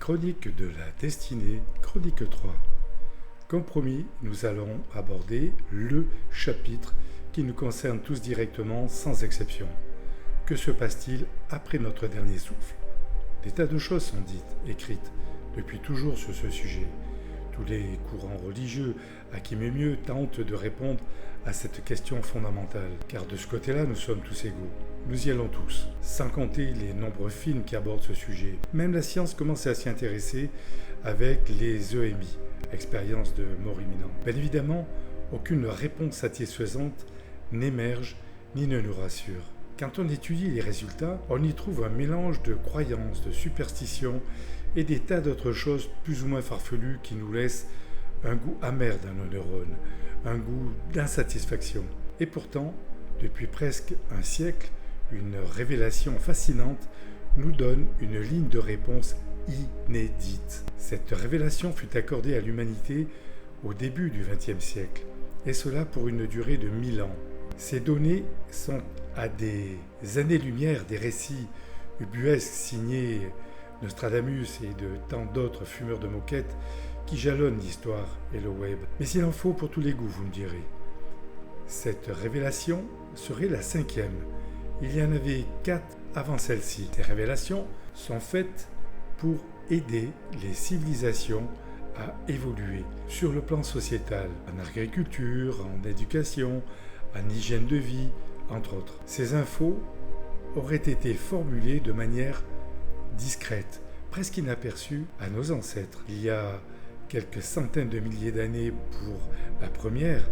Chronique de la destinée, chronique 3. Comme promis, nous allons aborder le chapitre qui nous concerne tous directement, sans exception. Que se passe-t-il après notre dernier souffle? Des tas de choses sont dites, écrites, depuis toujours sur ce sujet. Tous les courants religieux, à qui m'est mieux, tentent de répondre à cette question fondamentale, car de ce côté-là, nous sommes tous égaux. Nous y allons tous, sans compter les nombreux films qui abordent ce sujet. Même la science commence à s'y intéresser avec les EMI, expériences de mort imminente. Bien évidemment, aucune réponse satisfaisante n'émerge ni ne nous rassure. Quand on étudie les résultats, on y trouve un mélange de croyances, de superstitions et des tas d'autres choses plus ou moins farfelues qui nous laissent un goût amer dans nos neurones, un goût d'insatisfaction. Et pourtant, depuis presque un siècle, une révélation fascinante nous donne une ligne de réponse inédite. Cette révélation fut accordée à l'humanité au début du XXe siècle, et cela pour une durée de 1000 ans. Ces données sont à des années-lumière des récits ubuesques signés Nostradamus et de tant d'autres fumeurs de moquettes qui jalonnent l'histoire et le web. Mais il en faut pour tous les goûts, vous me direz. Cette révélation serait la 5e. Il y en avait 4 avant celle-ci. Ces révélations sont faites pour aider les civilisations à évoluer sur le plan sociétal, en agriculture, en éducation, en hygiène de vie, entre autres. Ces infos auraient été formulées de manière discrète, presque inaperçue à nos ancêtres. Il y a quelques centaines de milliers d'années pour la première,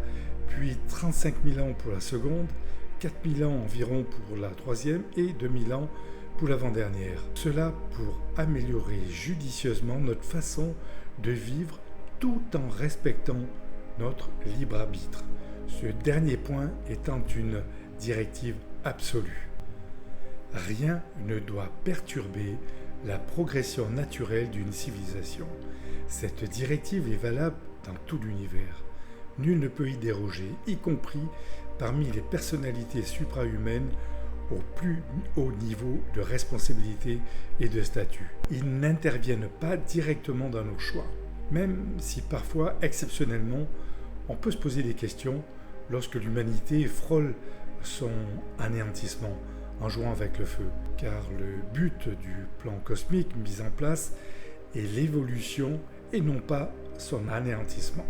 puis 35 000 ans pour la seconde, 4 000 ans environ pour la troisième et 2 000 ans pour l'avant-dernière. Cela pour améliorer judicieusement notre façon de vivre tout en respectant notre libre arbitre. Ce dernier point étant une directive absolue. Rien ne doit perturber la progression naturelle d'une civilisation. Cette directive est valable dans tout l'univers. Nul ne peut y déroger, y compris parmi les personnalités suprahumaines au plus haut niveau de responsabilité et de statut. Ils n'interviennent pas directement dans nos choix, même si parfois, exceptionnellement, on peut se poser des questions lorsque l'humanité frôle son anéantissement en jouant avec le feu, car le but du plan cosmique mis en place est l'évolution et non pas son anéantissement.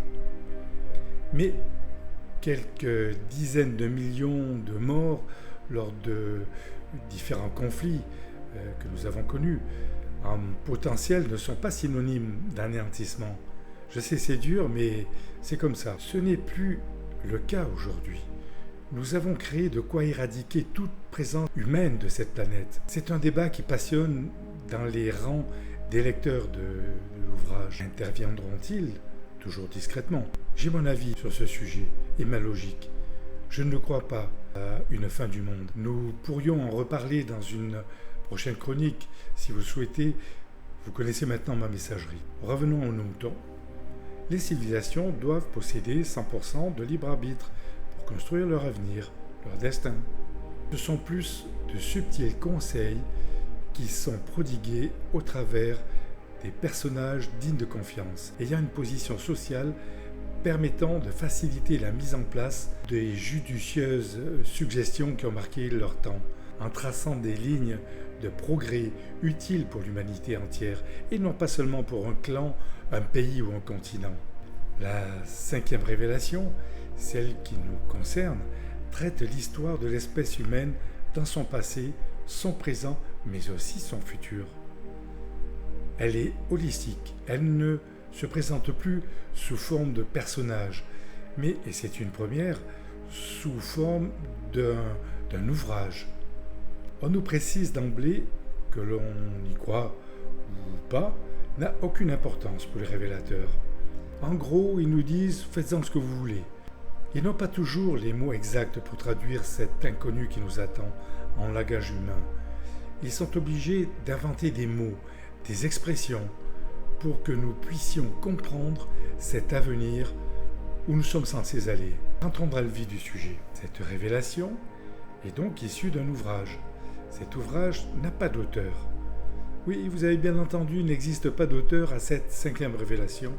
Mais quelques dizaines de millions de morts lors de différents conflits que nous avons connus en potentiel ne sont pas synonymes d'anéantissement. Je sais, c'est dur, mais c'est comme ça. Ce n'est plus le cas aujourd'hui. Nous avons créé de quoi éradiquer toute présence humaine de cette planète. C'est un débat qui passionne dans les rangs des lecteurs de l'ouvrage. Interviendront-ils, toujours discrètement? J'ai mon avis sur ce sujet et ma logique. Je ne crois pas à une fin du monde. Nous pourrions en reparler dans une prochaine chronique. Si vous le souhaitez, vous connaissez maintenant ma messagerie. Revenons aux moutons. Les civilisations doivent posséder 100% de libre arbitre pour construire leur avenir, leur destin. Ce sont plus de subtils conseils qui sont prodigués au travers des personnages dignes de confiance, ayant une position sociale permettant de faciliter la mise en place des judicieuses suggestions qui ont marqué leur temps, en traçant des lignes de progrès utiles pour l'humanité entière, et non pas seulement pour un clan, un pays ou un continent. La 5e révélation, celle qui nous concerne, traite l'histoire de l'espèce humaine dans son passé, son présent, mais aussi son futur. Elle est holistique, elle ne se présente plus sous forme de personnage, mais, et c'est une première, sous forme d'un ouvrage. On nous précise d'emblée que l'on y croit ou pas n'a aucune importance pour les révélateurs. En gros, ils nous disent « faites-en ce que vous voulez ». Ils n'ont pas toujours les mots exacts pour traduire cet inconnu qui nous attend en langage humain. Ils sont obligés d'inventer des mots, des expressions, pour que nous puissions comprendre cet avenir où nous sommes censés aller. Entrons dans le vif du sujet. Cette révélation est donc issue d'un ouvrage. Cet ouvrage n'a pas d'auteur. Oui, vous avez bien entendu, il n'existe pas d'auteur à cette cinquième révélation,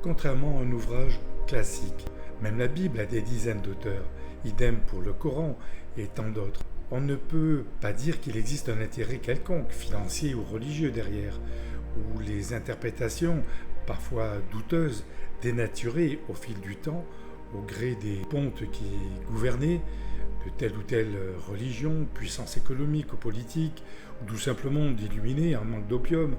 contrairement à un ouvrage classique. Même la Bible a des dizaines d'auteurs, idem pour le Coran et tant d'autres. On ne peut pas dire qu'il existe un intérêt quelconque, financier ou religieux derrière, ou les interprétations, parfois douteuses, dénaturées au fil du temps, au gré des pontes qui gouvernaient, de telle ou telle religion, puissance économique ou politique, ou tout simplement d'illuminés en manque d'opium.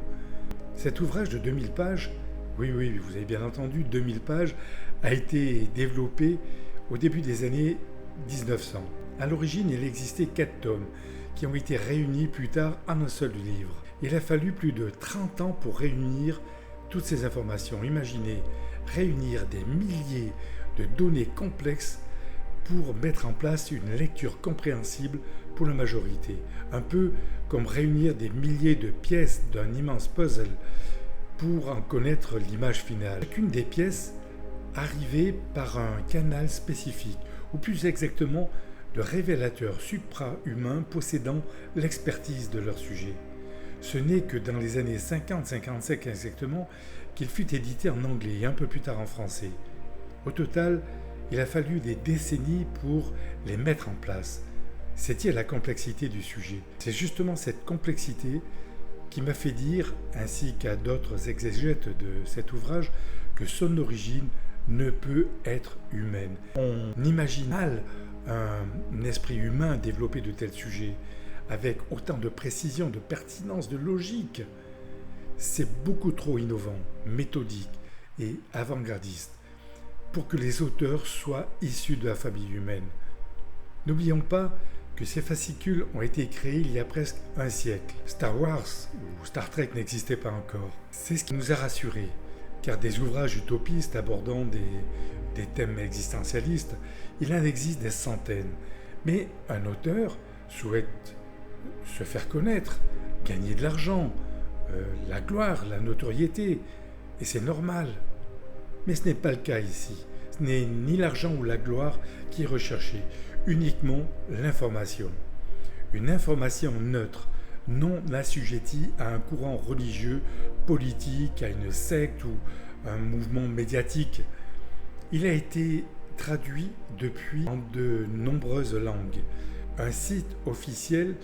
Cet ouvrage de 2000 pages, oui, vous avez bien entendu, 2000 pages, a été développé au début des années 1900. À l'origine, il existait 4 tomes qui ont été réunis plus tard en un seul livre. Il a fallu plus de 30 ans pour réunir toutes ces informations. Imaginez, réunir des milliers de données complexes pour mettre en place une lecture compréhensible pour la majorité. Un peu comme réunir des milliers de pièces d'un immense puzzle pour en connaître l'image finale. Chacune des pièces arrivait par un canal spécifique, ou plus exactement de révélateurs supra-humains possédant l'expertise de leur sujet. Ce n'est que dans les années 50-55 exactement qu'il fut édité en anglais et un peu plus tard en français. Au total, il a fallu des décennies pour les mettre en place. C'est dire la complexité du sujet. C'est justement cette complexité qui m'a fait dire, ainsi qu'à d'autres exégètes de cet ouvrage, que son origine ne peut être humaine. On imagine mal un esprit humain développer de tels sujets, avec autant de précision, de pertinence, de logique. C'est beaucoup trop innovant, méthodique et avant-gardiste pour que les auteurs soient issus de la famille humaine. N'oublions pas que ces fascicules ont été créés il y a presque un siècle. Star Wars ou Star Trek n'existaient pas encore. C'est ce qui nous a rassurés, car des ouvrages utopistes abordant des thèmes existentialistes, il en existe des centaines. Mais un auteur souhaite se faire connaître, gagner de l'argent, la gloire, la notoriété, et c'est normal. Mais ce n'est pas le cas ici. Ce n'est ni l'argent ou la gloire qui est recherché, uniquement l'information. Une information neutre, non assujettie à un courant religieux, politique, à une secte ou un mouvement médiatique. Il a été traduit depuis en de nombreuses langues. Un site officiel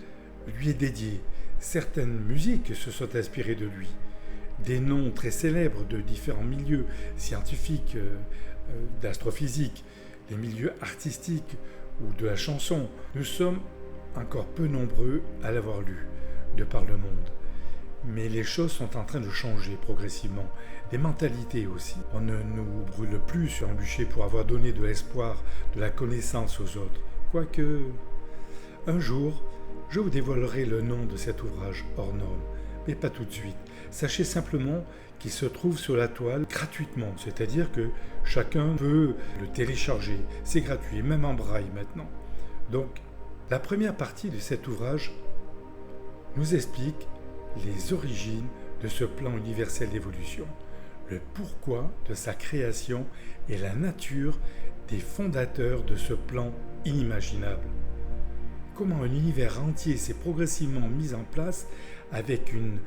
lui est dédié. Certaines musiques se sont inspirées de lui. Des noms très célèbres de différents milieux scientifiques, d'astrophysique, les milieux artistiques ou de la chanson. Nous sommes encore peu nombreux à l'avoir lu, de par le monde. Mais les choses sont en train de changer progressivement, les mentalités aussi. On ne nous brûle plus sur un bûcher pour avoir donné de l'espoir, de la connaissance aux autres. Quoique, un jour, je vous dévoilerai le nom de cet ouvrage hors norme, mais pas tout de suite. Sachez simplement qu'il se trouve sur la toile gratuitement, c'est-à-dire que chacun peut le télécharger. C'est gratuit, même en braille maintenant. Donc, la première partie de cet ouvrage nous explique les origines de ce plan universel d'évolution, le pourquoi de sa création et la nature des fondateurs de ce plan inimaginable. Comment un univers entier s'est progressivement mis en place avec une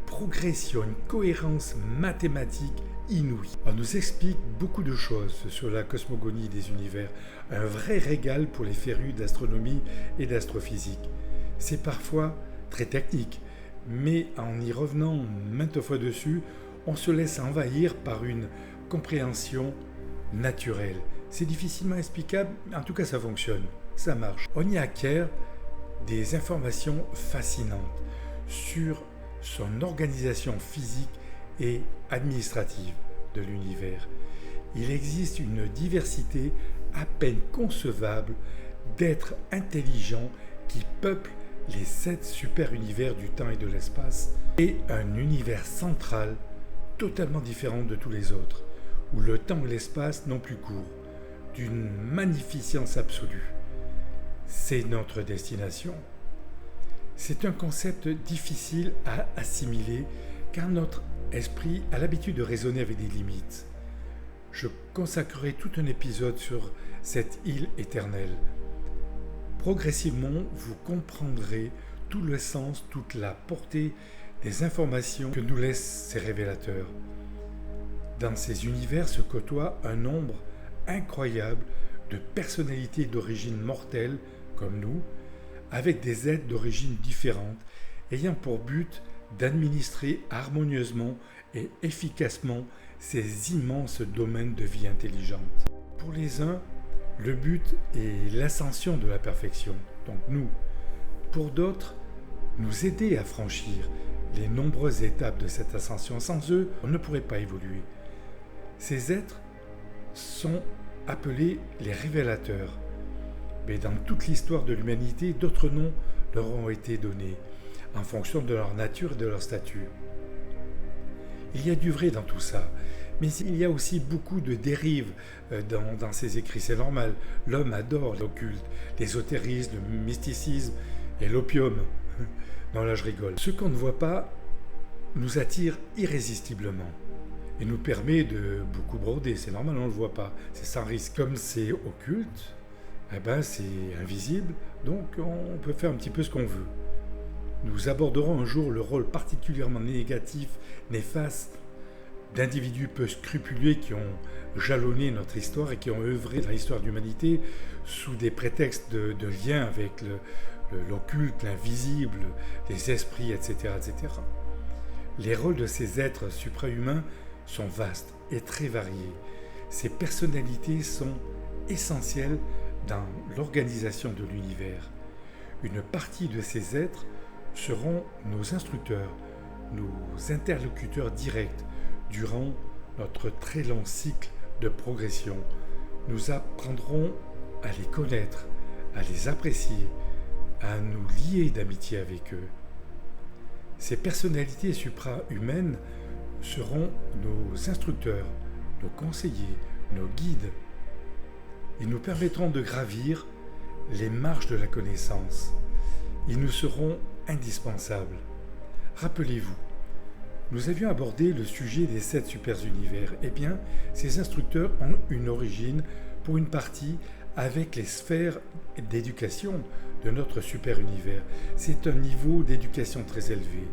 progression, une cohérence mathématique inouïe. On nous explique beaucoup de choses sur la cosmogonie des univers, un vrai régal pour les férus d'astronomie et d'astrophysique. C'est parfois très technique, mais en y revenant maintes fois dessus, on se laisse envahir par une compréhension naturelle. C'est difficilement explicable, mais en tout cas ça fonctionne, ça marche. On y acquiert des informations fascinantes sur son organisation physique et administrative de l'univers. Il existe une diversité à peine concevable d'êtres intelligents qui peuplent les 7 super-univers du temps et de l'espace, et un univers central totalement différent de tous les autres, où le temps et l'espace n'ont plus cours, d'une magnificence absolue. C'est notre destination. C'est un concept difficile à assimiler car notre esprit a l'habitude de raisonner avec des limites. Je consacrerai tout un épisode sur cette île éternelle. Progressivement, vous comprendrez tout le sens, toute la portée les informations que nous laissent ces révélateurs. Dans ces univers se côtoie un nombre incroyable de personnalités d'origine mortelle comme nous, avec des êtres d'origine différente, ayant pour but d'administrer harmonieusement et efficacement ces immenses domaines de vie intelligente. Pour les uns, le but est l'ascension de la perfection, donc nous. Pour d'autres, nous aider à franchir les nombreuses étapes de cette ascension. Sans eux, on ne pourrait pas évoluer. Ces êtres sont appelés les révélateurs. Mais dans toute l'histoire de l'humanité, d'autres noms leur ont été donnés, en fonction de leur nature et de leur statut. Il y a du vrai dans tout ça, mais il y a aussi beaucoup de dérives dans ces écrits. C'est normal, l'homme adore l'occulte, l'ésotérisme, le mysticisme et l'opium. Non, là je rigole. Ce qu'on ne voit pas nous attire irrésistiblement et nous permet de beaucoup broder. C'est normal, on ne le voit pas, c'est sans risque. Comme c'est occulte, c'est invisible, donc on peut faire un petit peu ce qu'on veut. Nous aborderons un jour le rôle particulièrement négatif, néfaste, d'individus peu scrupuleux qui ont jalonné notre histoire et qui ont œuvré dans l'histoire de l'humanité sous des prétextes de lien avec l'occulte, l'invisible, les esprits, etc., etc. Les rôles de ces êtres suprahumains sont vastes et très variés. Ces personnalités sont essentielles dans l'organisation de l'univers. Une partie de ces êtres seront nos instructeurs, nos interlocuteurs directs durant notre très long cycle de progression. Nous apprendrons à les connaître, à les apprécier, à nous lier d'amitié avec eux. Ces personnalités supra-humaines seront nos instructeurs, nos conseillers, nos guides. Ils nous permettront de gravir les marches de la connaissance. Ils nous seront indispensables. Rappelez-vous, nous avions abordé le sujet des 7 super-univers. Eh bien, ces instructeurs ont une origine, pour une partie, avec les sphères d'éducation de notre super-univers. C'est un niveau d'éducation très élevé,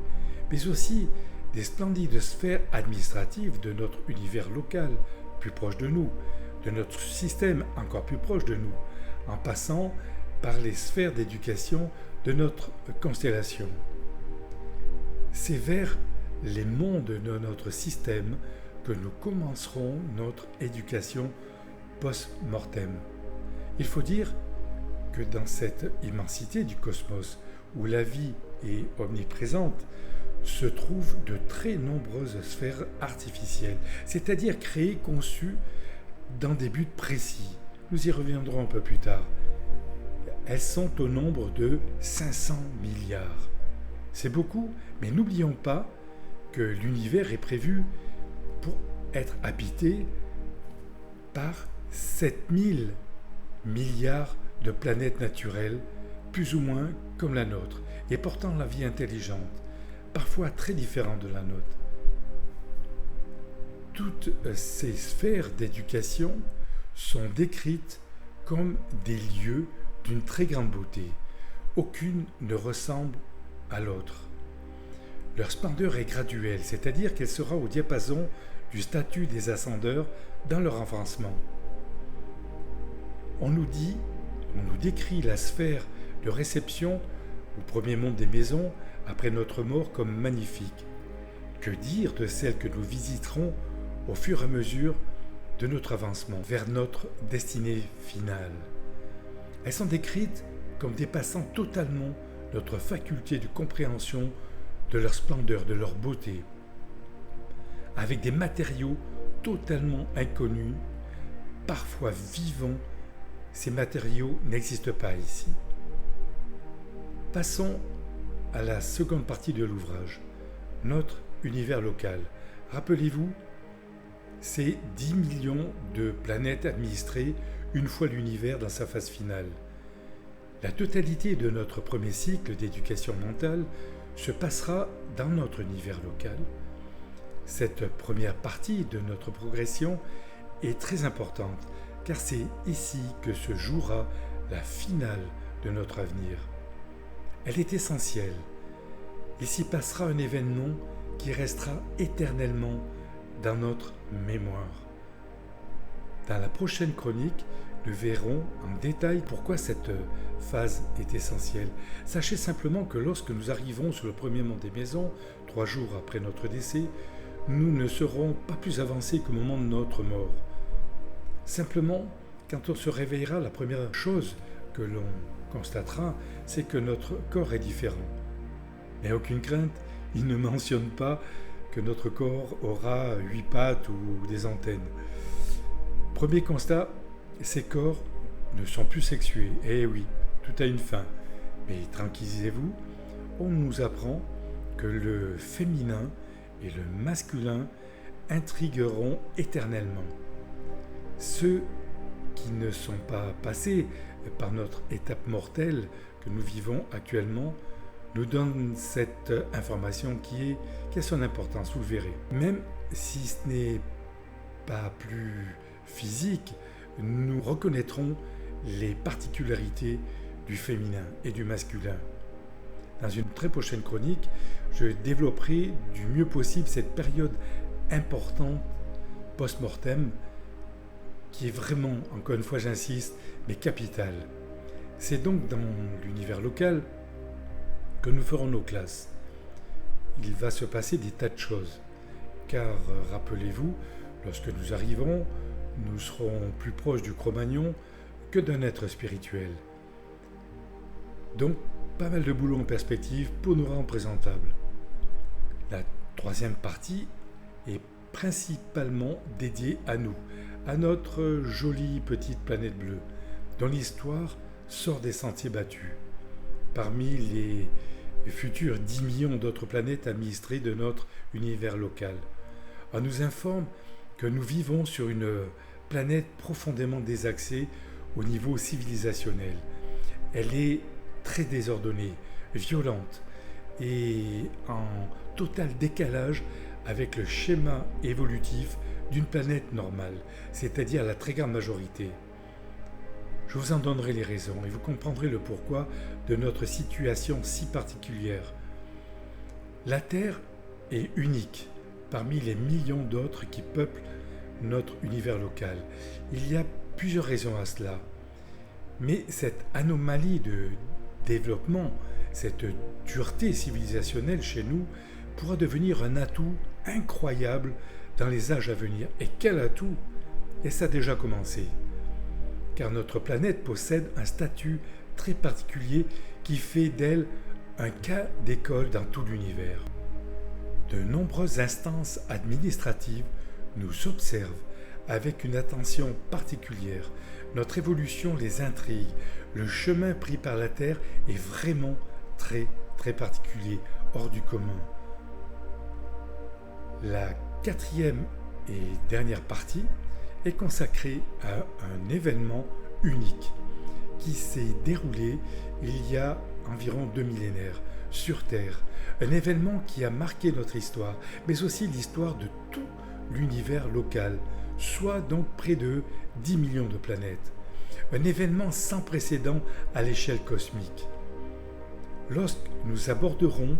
mais aussi des splendides sphères administratives de notre univers local, plus proche de nous, de notre système encore plus proche de nous, en passant par les sphères d'éducation de notre constellation. C'est vers les mondes de notre système que nous commencerons notre éducation post-mortem. Il faut dire que dans cette immensité du cosmos, où la vie est omniprésente, se trouvent de très nombreuses sphères artificielles, c'est-à-dire créées, conçues dans des buts précis. Nous y reviendrons un peu plus tard. Elles sont au nombre de 500 milliards. C'est beaucoup, mais n'oublions pas que l'univers est prévu pour être habité par 7000 milliards de planètes naturelles, plus ou moins comme la nôtre, et portant la vie intelligente, parfois très différente de la nôtre. Toutes ces sphères d'éducation sont décrites comme des lieux d'une très grande beauté. Aucune ne ressemble à l'autre. Leur splendeur est graduelle, c'est-à-dire qu'elle sera au diapason du statut des ascendeurs dans leur avancement. On nous décrit la sphère de réception au premier monde des maisons après notre mort comme magnifique. Que dire de celles que nous visiterons au fur et à mesure de notre avancement vers notre destinée finale? Elles sont décrites comme dépassant totalement notre faculté de compréhension de leur splendeur, de leur beauté, avec des matériaux totalement inconnus, parfois vivants. Ces matériaux n'existent pas ici. Passons à la seconde partie de l'ouvrage, notre univers local. Rappelez-vous, c'est 10 millions de planètes administrées une fois l'univers dans sa phase finale. La totalité de notre premier cycle d'éducation mentale se passera dans notre univers local. Cette première partie de notre progression est très importante, car c'est ici que se jouera la finale de notre avenir. Elle est essentielle, il s'y passera un événement qui restera éternellement dans notre mémoire. Dans la prochaine chronique, nous verrons en détail pourquoi cette phase est essentielle. Sachez simplement que lorsque nous arriverons sur le premier mont des maisons, 3 jours après notre décès, nous ne serons pas plus avancés qu'au moment de notre mort. Simplement, quand on se réveillera, la première chose que l'on constatera, c'est que notre corps est différent. Mais aucune crainte, il ne mentionne pas que notre corps aura 8 pattes ou des antennes. Premier constat, ces corps ne sont plus sexués. Eh oui, tout a une fin. Mais tranquillisez-vous, on nous apprend que le féminin et le masculin intrigueront éternellement. Ceux qui ne sont pas passés par notre étape mortelle que nous vivons actuellement nous donnent cette information qui a son importance, vous le verrez. Même si ce n'est pas plus physique, nous reconnaîtrons les particularités du féminin et du masculin. Dans une très prochaine chronique, je développerai du mieux possible cette période importante post-mortem qui est vraiment, encore une fois j'insiste, mais capitale. C'est donc dans l'univers local que nous ferons nos classes. Il va se passer des tas de choses, car rappelez-vous, lorsque nous arriverons, nous serons plus proches du Cro-Magnon que d'un être spirituel. Donc, pas mal de boulot en perspective pour nous rendre présentables. La troisième partie est principalement dédiée à nous, à notre jolie petite planète bleue, dont l'histoire sort des sentiers battus, parmi les futurs 10 millions d'autres planètes administrées de notre univers local. On nous informe que nous vivons sur une planète profondément désaxée au niveau civilisationnel. Elle est très désordonnée, violente et en total décalage avec le schéma évolutif d'une planète normale, c'est-à-dire la très grande majorité. Je vous en donnerai les raisons et vous comprendrez le pourquoi de notre situation si particulière. La Terre est unique parmi les millions d'autres qui peuplent notre univers local. Il y a plusieurs raisons à cela. Mais cette anomalie de développement, cette dureté civilisationnelle chez nous, pourra devenir un atout incroyable dans les âges à venir. Et quel atout! Et ça a déjà commencé. Car notre planète possède un statut très particulier qui fait d'elle un cas d'école dans tout l'univers. De nombreuses instances administratives nous observent avec une attention particulière. Notre évolution les intrigue. Le chemin pris par la Terre est vraiment très, très particulier, hors du commun. La quatrième et dernière partie est consacrée à un événement unique qui s'est déroulé il y a environ 2 millénaires sur Terre. Un événement qui a marqué notre histoire, mais aussi l'histoire de tout l'univers local, soit donc près de 10 millions de planètes. Un événement sans précédent à l'échelle cosmique. Lorsque nous aborderons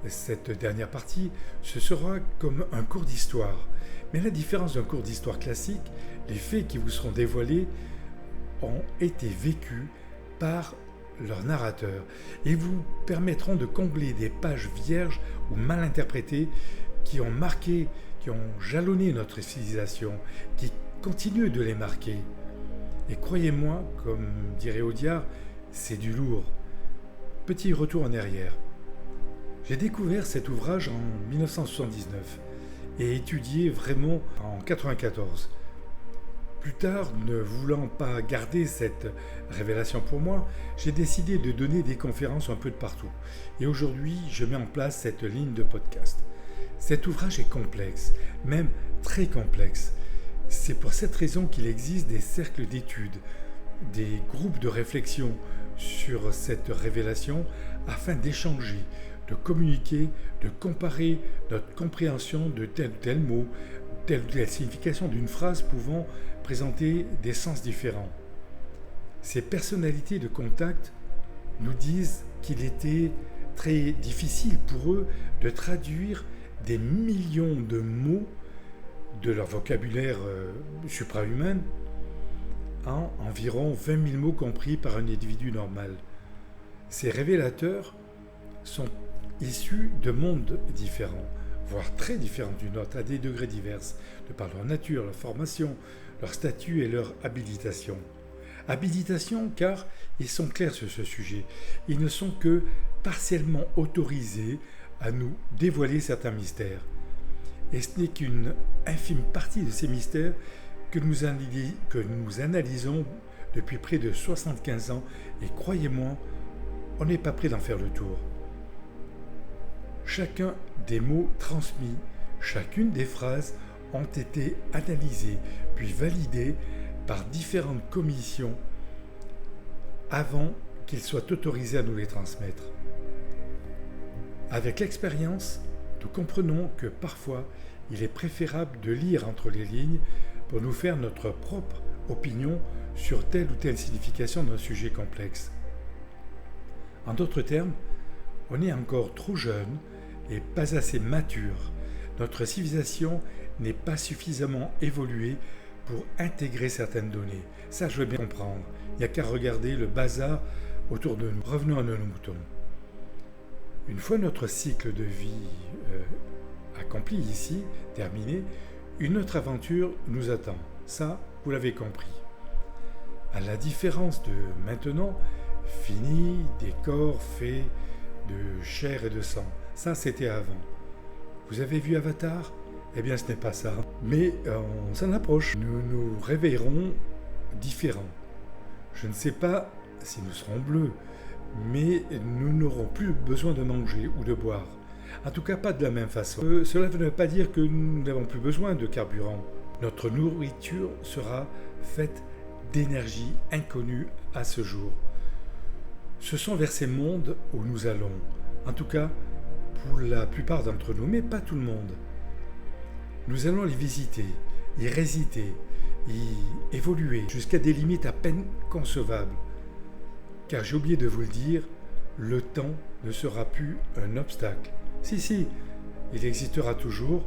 cette dernière partie, ce sera comme un cours d'histoire. Mais la différence d'un cours d'histoire classique, les faits qui vous seront dévoilés ont été vécus par leur narrateur et vous permettront de combler des pages vierges ou mal interprétées qui ont marqué, qui ont jalonné notre civilisation, qui continuent de les marquer. Et croyez-moi, comme dirait Audiard, c'est du lourd. Petit retour en arrière. J'ai découvert cet ouvrage en 1979 et étudié vraiment en 1994. Plus tard, ne voulant pas garder cette révélation pour moi, j'ai décidé de donner des conférences un peu de partout. Et aujourd'hui, je mets en place cette ligne de podcast. Cet ouvrage est complexe, même très complexe. C'est pour cette raison qu'il existe des cercles d'études, des groupes de réflexion sur cette révélation afin d'échanger, de communiquer, de comparer notre compréhension de tel ou tel mot, telle ou telle signification d'une phrase pouvant présenter des sens différents. Ces personnalités de contact nous disent qu'il était très difficile pour eux de traduire des millions de mots de leur vocabulaire suprahumain en environ 20 000 mots compris par un individu normal. Ces révélateurs sont issus de mondes différents, voire très différents du nôtre, à des degrés divers, de par leur nature, leur formation, leur statut et leur habilitation. Habilitation car ils sont clairs sur ce sujet. Ils ne sont que partiellement autorisés à nous dévoiler certains mystères. Et ce n'est qu'une infime partie de ces mystères que nous analysons depuis près de 75 ans, et croyez-moi, on n'est pas prêt d'en faire le tour. Chacun des mots transmis, chacune des phrases ont été analysées, puis validées par différentes commissions avant qu'ils soient autorisés à nous les transmettre. Avec l'expérience, nous comprenons que parfois, il est préférable de lire entre les lignes pour nous faire notre propre opinion sur telle ou telle signification d'un sujet complexe. En d'autres termes, on est encore trop jeune et pas assez mature. Notre civilisation n'est pas suffisamment évoluée pour intégrer certaines données. Ça, je veux bien comprendre. Il n'y a qu'à regarder le bazar autour de nous. Revenons à nos moutons. Une fois notre cycle de vie accompli ici, terminé, une autre aventure nous attend. Ça, vous l'avez compris. À la différence de maintenant, fini, des corps faits de chair et de sang. Ça, c'était avant. Vous avez vu Avatar ? Eh bien, ce n'est pas ça. Mais on s'en approche. Nous nous réveillerons différents. Je ne sais pas si nous serons bleus, mais nous n'aurons plus besoin de manger ou de boire. En tout cas, pas de la même façon. Cela ne veut pas dire que nous n'avons plus besoin de carburant. Notre nourriture sera faite d'énergie inconnue à ce jour. Ce sont vers ces mondes où nous allons. En tout cas, pour la plupart d'entre nous, mais pas tout le monde. Nous allons les visiter, y résider, y évoluer jusqu'à des limites à peine concevables. Car j'ai oublié de vous le dire, le temps ne sera plus un obstacle. Si, il existera toujours,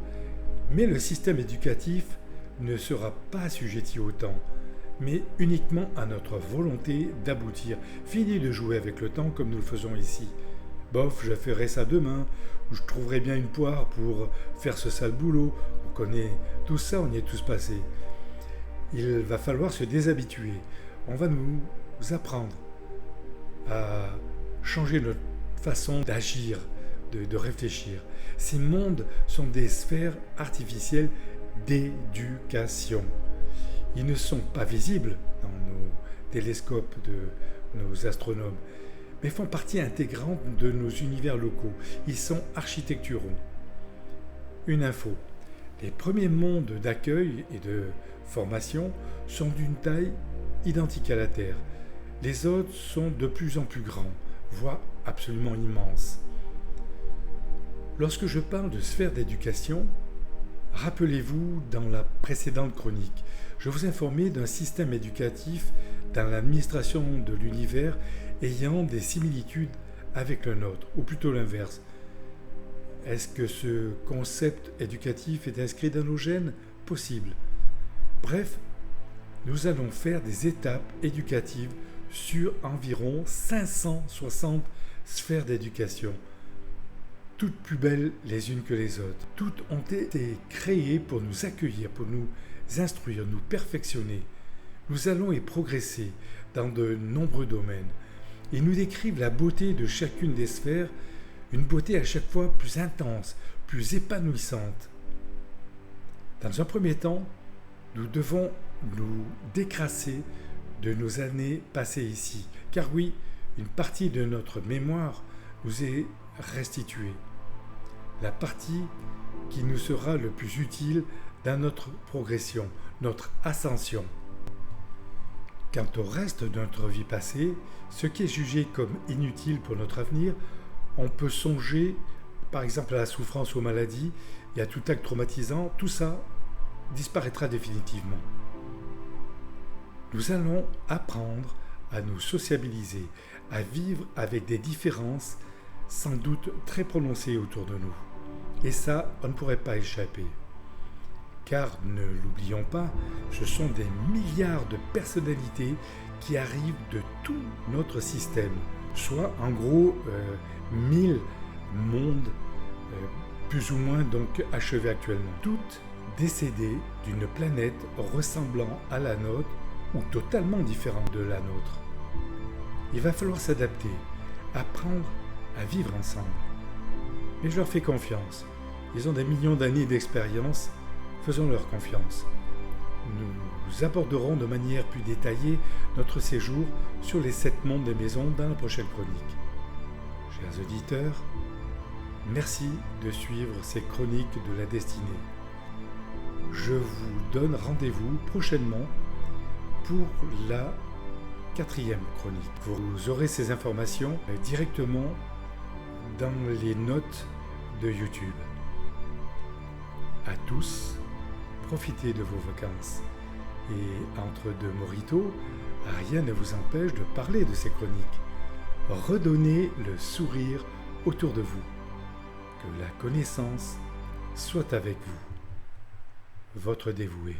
mais le système éducatif ne sera pas assujetti au temps, mais uniquement à notre volonté d'aboutir. Fini de jouer avec le temps comme nous le faisons ici. Bof, je ferai ça demain, ou je trouverai bien une poire pour faire ce sale boulot. On connaît tout ça, on y est tous passés. Il va falloir se déshabituer. On va nous apprendre à changer notre façon d'agir, de réfléchir. Ces mondes sont des sphères artificielles d'éducation. Ils ne sont pas visibles dans nos télescopes de nos astronomes, mais font partie intégrante de nos univers locaux. Ils sont architecturaux. Une info. Les premiers mondes d'accueil et de formation sont d'une taille identique à la Terre. Les autres sont de plus en plus grands, voire absolument immenses. Lorsque je parle de sphère d'éducation, rappelez-vous dans la précédente chronique, je vous informais d'un système éducatif dans l'administration de l'univers ayant des similitudes avec le nôtre, ou plutôt l'inverse. Est-ce que ce concept éducatif est inscrit dans nos gènes ? Possible. Bref, nous allons faire des étapes éducatives sur environ 560 sphères d'éducation, toutes plus belles les unes que les autres. Toutes ont été créées pour nous accueillir, pour nous instruire, nous perfectionner. Nous allons y progresser dans de nombreux domaines. Ils nous décrivent la beauté de chacune des sphères, une beauté à chaque fois plus intense, plus épanouissante. Dans un premier temps, nous devons nous décrasser de nos années passées ici, car oui, une partie de notre mémoire nous est restituée. La partie qui nous sera le plus utile dans notre progression, notre ascension. Quant au reste de notre vie passée, ce qui est jugé comme inutile pour notre avenir, on peut songer par exemple à la souffrance ou aux maladies et à tout acte traumatisant, tout ça disparaîtra définitivement. Nous allons apprendre à nous sociabiliser, à vivre avec des différences sans doute très prononcés autour de nous. Et ça, on ne pourrait pas échapper. Car, ne l'oublions pas, ce sont des milliards de personnalités qui arrivent de tout notre système, soit en gros 1000 mondes plus ou moins donc achevés actuellement, toutes décédées d'une planète ressemblant à la nôtre ou totalement différente de la nôtre. Il va falloir s'adapter, apprendre à vivre ensemble. Mais je leur fais confiance. Ils ont des millions d'années d'expérience, faisons-leur confiance. Nous aborderons de manière plus détaillée notre séjour sur les 7 mondes des maisons dans la prochaine chronique. Chers auditeurs, merci de suivre ces chroniques de la destinée. Je vous donne rendez-vous prochainement pour la 4e chronique. Vous aurez ces informations directement dans les notes de YouTube. À tous, profitez de vos vacances. Et entre deux mojitos, rien ne vous empêche de parler de ces chroniques. Redonnez le sourire autour de vous. Que la connaissance soit avec vous. Votre dévoué.